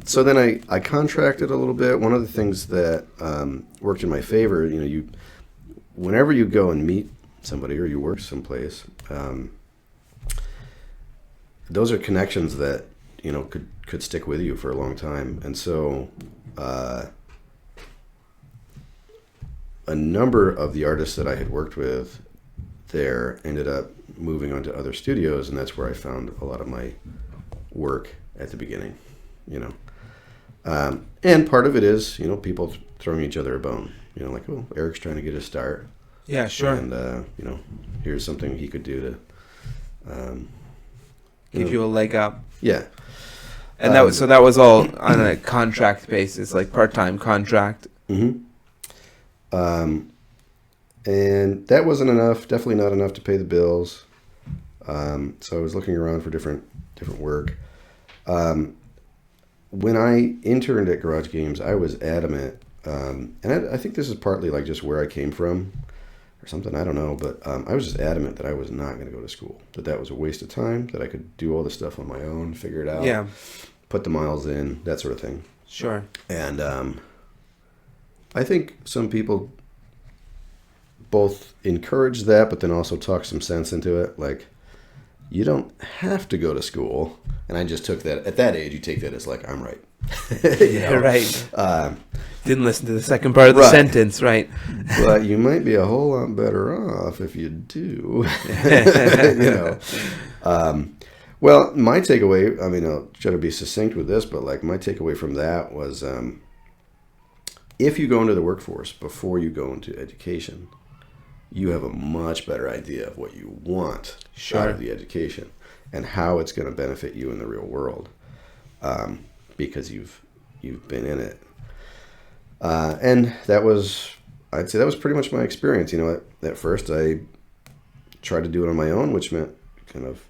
So then I contracted a little bit. One of the things that worked in my favor, whenever you go and meet somebody or you work someplace, those are connections that could stick with you for a long time. And so a number of the artists that I had worked with there ended up moving on to other studios, and that's where I found a lot of my work at the beginning. And part of it is people throwing each other a bone. Like, oh, Eric's trying to get a start. Yeah, sure. And here's something he could do to give you a leg up. Yeah. And that was all on a contract basis, like part-time contract. Mm-hmm. And that wasn't enough. Definitely not enough to pay the bills. So I was looking around for different work. When I interned at Garage Games, I was adamant, and I think this is partly like just where I came from or something, I don't know, but I was just adamant that I was not going to go to school, that was a waste of time, that I could do all this stuff on my own, figure it out, put the miles in, that sort of thing. Sure. And I think some people both encourage that, but then also talk some sense into it, like, you don't have to go to school. And I just took that, at that age, you take that as like, I'm right. Right. Didn't listen to the second part of the sentence, right? But you might be a whole lot better off if you do. Well, my takeaway, I'll try to be succinct with this, but like my takeaway from that was if you go into the workforce before you go into education, you have a much better idea of what you want out of the education and how it's going to benefit you in the real world, because you've been in it. And I'd say that was pretty much my experience. At first I tried to do it on my own, which meant kind of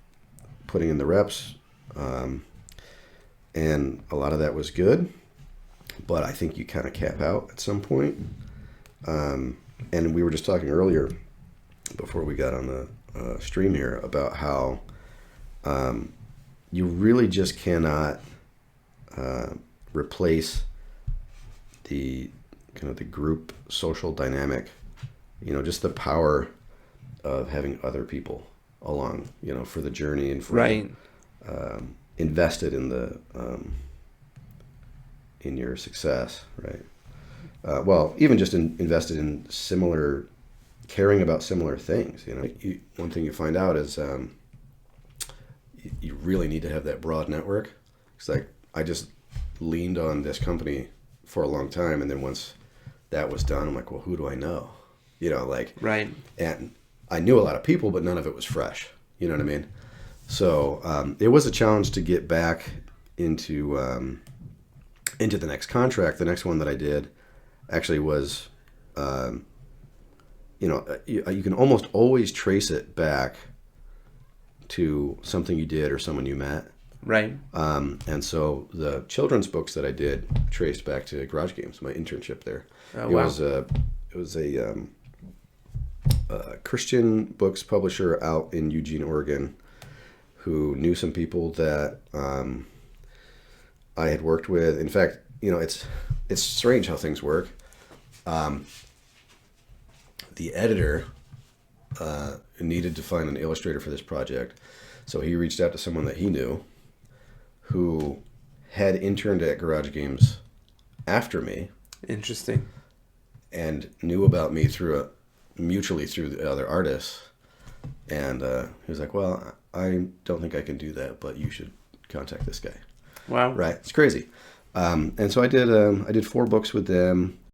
putting in the reps. And a lot of that was good, but I think you kind of cap out at some point. And we were just talking earlier before we got on the stream here about how you really just cannot replace the kind of the group social dynamic, just the power of having other people along, for the journey and for invested in the in your success, right? Well, even just invested in caring about similar things. One thing you find out is you really need to have that broad network. It's like I just leaned on this company for a long time, and then once that was done, I'm like, well, who do I know? Right. And I knew a lot of people, but none of it was fresh. You know what I mean? So it was a challenge to get back into the next contract. The next one that I did actually was, you can almost always trace it back to something you did or someone you met. Right. And so the children's books that I did traced back to Garage Games, my internship there. Oh, wow. It was a Christian books publisher out in Eugene, Oregon, who knew some people that I had worked with. In fact, it's strange how things work. The editor needed to find an illustrator for this project, so he reached out to someone that he knew who had interned at Garage Games after me. Interesting. And knew about me mutually through the other artists. And he was like, well, I don't think I can do that, but you should contact this guy. Wow. Right. It's crazy. And so I did 4 books with them.